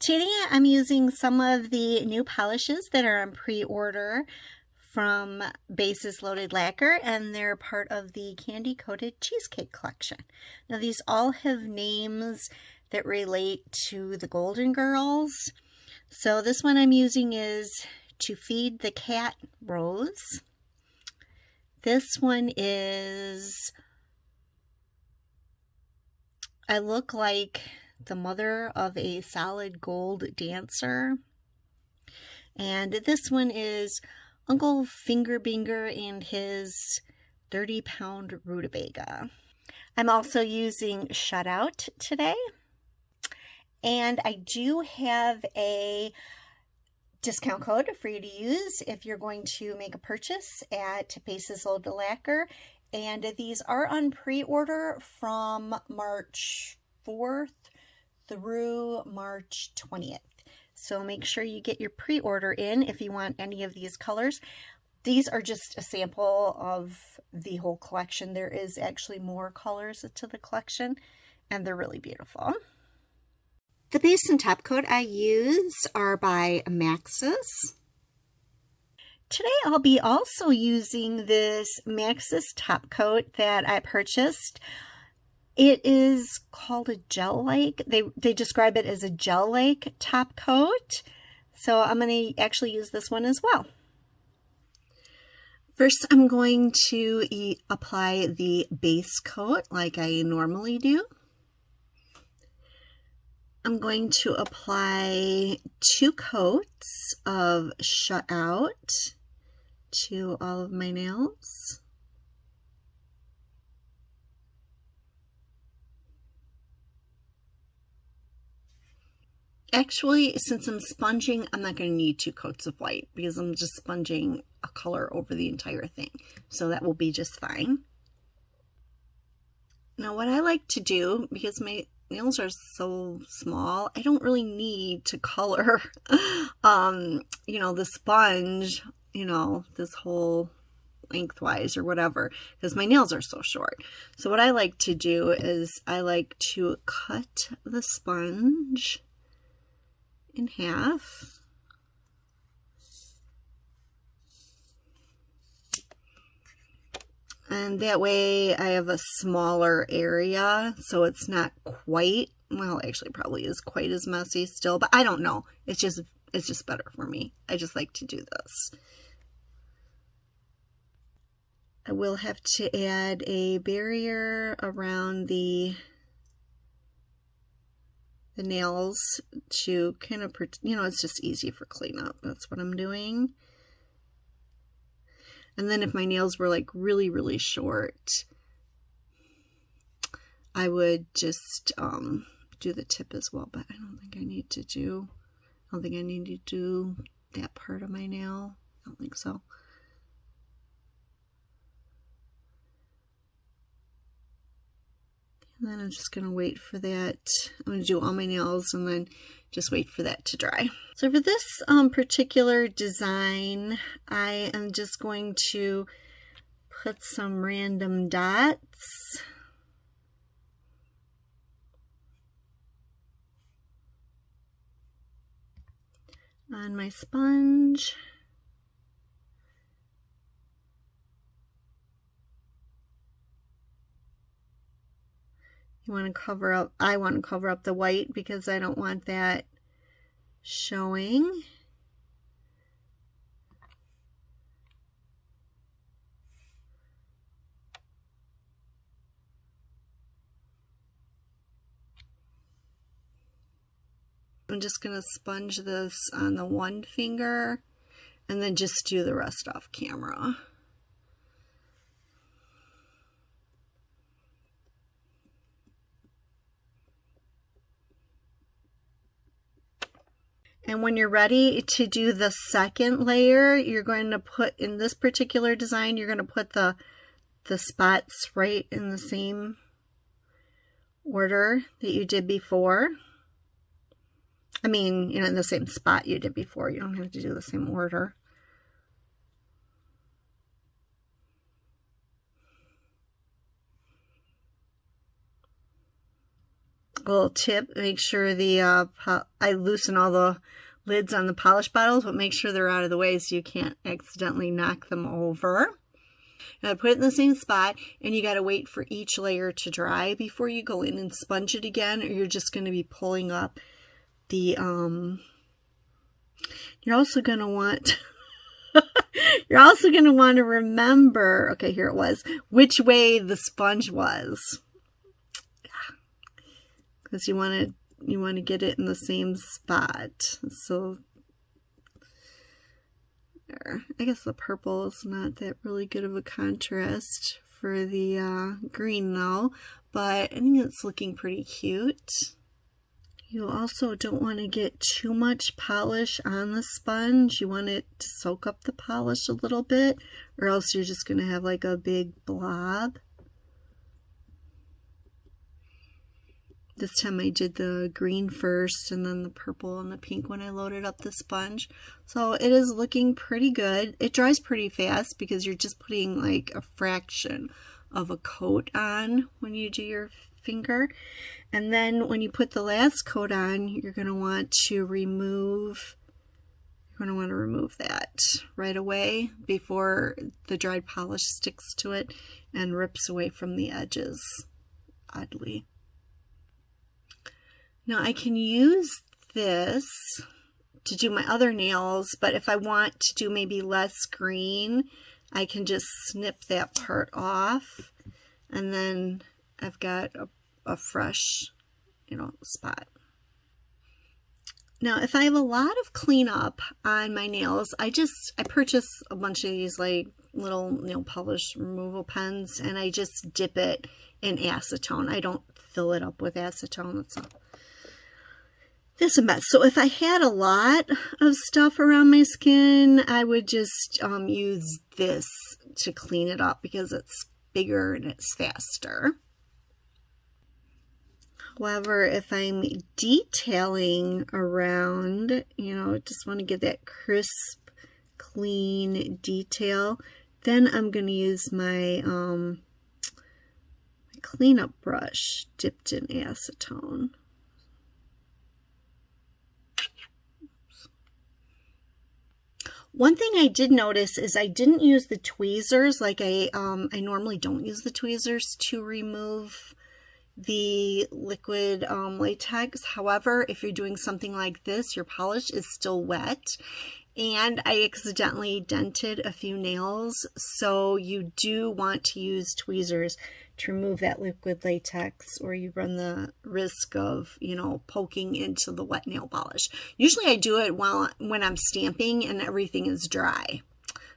Today I'm using some of the new polishes that are on pre-order from Bases Loaded Lacquer, and they're part of the Candy Coated Cheesecake collection. Now these all have names that relate to the Golden Girls. So this one I'm using is To Feed the Cat Rose. This one is I Look Like the Mother of a Solid Gold Dancer. And this one is Uncle Fingerbinger and his 30-pound Rutabaga. I'm also using Shutout today. And I do have a discount code for you to use if you're going to make a purchase at Bases Loaded Lacquer. And these are on pre-order from March 4th through March 20th. So make sure you get your pre-order in if you want any of these colors. These are just a sample of the whole collection. There is actually more colors to the collection, and they're really beautiful. The base and top coat I use are by Maxis. Today I'll be also using this Maxis top coat that I purchased. It is called a gel-like. They describe it as a gel-like top coat. So I'm going to actually use this one as well. First, I'm going to apply the base coat like I normally do. I'm going to apply 2 coats of Shutout to all of my nails. Actually, since I'm sponging, I'm not going to need 2 coats of white because I'm just sponging a color over the entire thing. So that will be just fine. Now what I like to do, because my nails are so small, I don't really need to color, you know, the sponge, you know, this whole lengthwise or whatever, because my nails are so short. So what I like to do is I like to cut the sponge in half. And that way I have a smaller area, so it's not quite, well, actually probably is quite as messy still, but I don't know. It's just better for me. I just like to do this. I will have to add a barrier around the nails to kind of, you know, it's just easy for cleanup. That's what I'm doing. And then if my nails were like really, really short, I would just do the tip as well, but I don't think I need to do that part of my nail. I don't think so. And then I'm just going to wait for that. I'm going to do all my nails and then just wait for that to dry. So for this particular design, I am just going to put some random dots. On my sponge. You want to cover up, I want to cover up the white because I don't want that showing. I'm just going to sponge this on the one finger and then just do the rest off camera. And when you're ready to do the second layer, you're going to put, in this particular design, you're going to put the spots right in the same order that you did before. I mean, you know, in the same spot you did before. You don't have to do the same order. A little tip, make sure the, I loosen all the lids on the polish bottles, but make sure they're out of the way so you can't accidentally knock them over. Now put it in the same spot, and you got to wait for each layer to dry before you go in and sponge it again, or you're just going to be pulling up the, you're also going to want, you're also going to want to remember, okay, here it was, which way the sponge was. Because you want to get it in the same spot. So there. I guess the purple is not that really good of a contrast for the green though, but I think it's looking pretty cute. You also don't want to get too much polish on the sponge. You want it to soak up the polish a little bit, or else you're just going to have like a big blob. This time I did the green first and then the purple and the pink when I loaded up the sponge. So it is looking pretty good. It dries pretty fast because you're just putting like a fraction of a coat on when you do your finger. And then when you put the last coat on, you're going to want to remove that right away before the dried polish sticks to it and rips away from the edges, oddly. Now I can use this to do my other nails, but if I want to do maybe less green, I can just snip that part off, and then I've got a fresh, spot. Now if I have a lot of cleanup on my nails, I purchase a bunch of these like little nail polish removal pens, and I just dip it in acetone. I don't fill it up with acetone. That's a mess. So if I had a lot of stuff around my skin, I would just use this to clean it up because it's bigger and it's faster. However, if I'm detailing around, just want to get that crisp, clean detail, then I'm going to use my cleanup brush dipped in acetone. One thing I did notice is I didn't use the tweezers like I normally don't use the tweezers to remove the liquid latex. However, if you're doing something like this, your polish is still wet, and I accidentally dented a few nails, so you do want to use tweezers to remove that liquid latex, or you run the risk of, poking into the wet nail polish. Usually I do it when I'm stamping and everything is dry.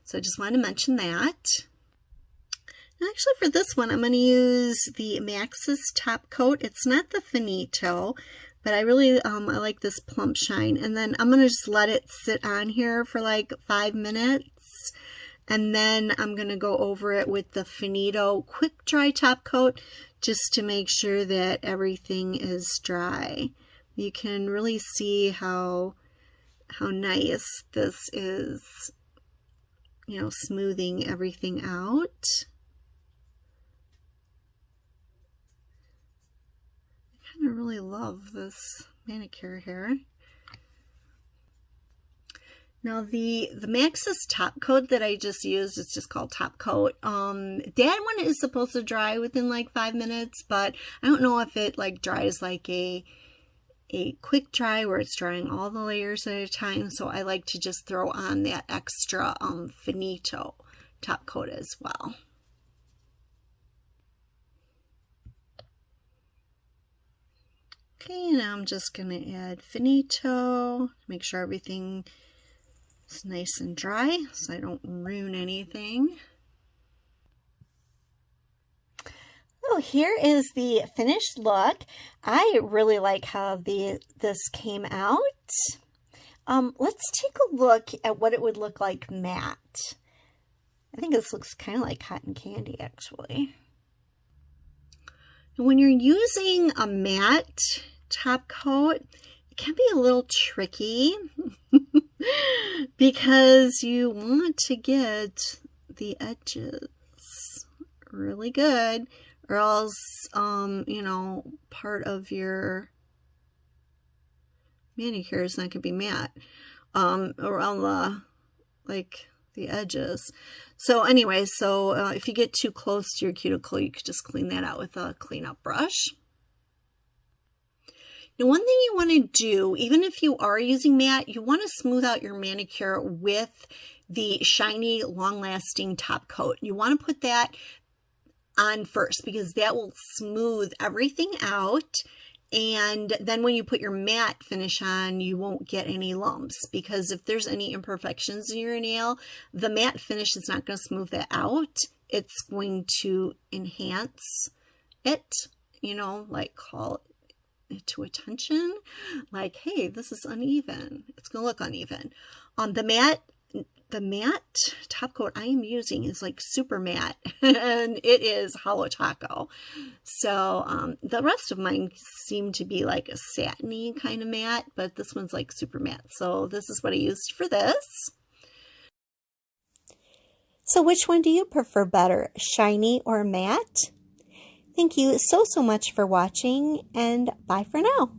So I just wanted to mention that. Actually, for this one, I'm going to use the Maxis Top Coat. It's not the Finito, but I really I like this Plump Shine. And then I'm going to just let it sit on here for like 5 minutes. And then I'm going to go over it with the Finito Quick Dry Top Coat just to make sure that everything is dry. You can really see how nice this is, smoothing everything out. I really love this manicure here. Now the Maxis Top Coat that I just used is just called Top Coat. That one is supposed to dry within like 5 minutes, but I don't know if it like dries like a quick dry where it's drying all the layers at a time. So I like to just throw on that extra Finito Top Coat as well. Okay, now I'm just going to add Finito, make sure everything is nice and dry so I don't ruin anything. So here is the finished look. I really like how this came out. Let's take a look at what it would look like matte. I think this looks kind of like cotton candy actually. When you're using a matte top coat, it can be a little tricky because you want to get the edges really good, or else, you know, part of your manicure is not going to be matte, around the, like, the edges. So anyway, so if you get too close to your cuticle, you could just clean that out with a cleanup brush. Now, one thing you want to do, even if you are using matte, you want to smooth out your manicure with the shiny, long-lasting top coat. You want to put that on first because that will smooth everything out. And then when you put your matte finish on, you won't get any lumps, because if there's any imperfections in your nail, the matte finish is not going to smooth that out. It's going to enhance it, you know, like call it to attention, like, hey, this is uneven. It's going to look uneven. The matte top coat I am using is like super matte, and it is Hollow Taco. So the rest of mine seem to be like a satiny kind of matte, but this one's like super matte. So this is what I used for this. So which one do you prefer better, shiny or matte? Thank you so much for watching, and bye for now.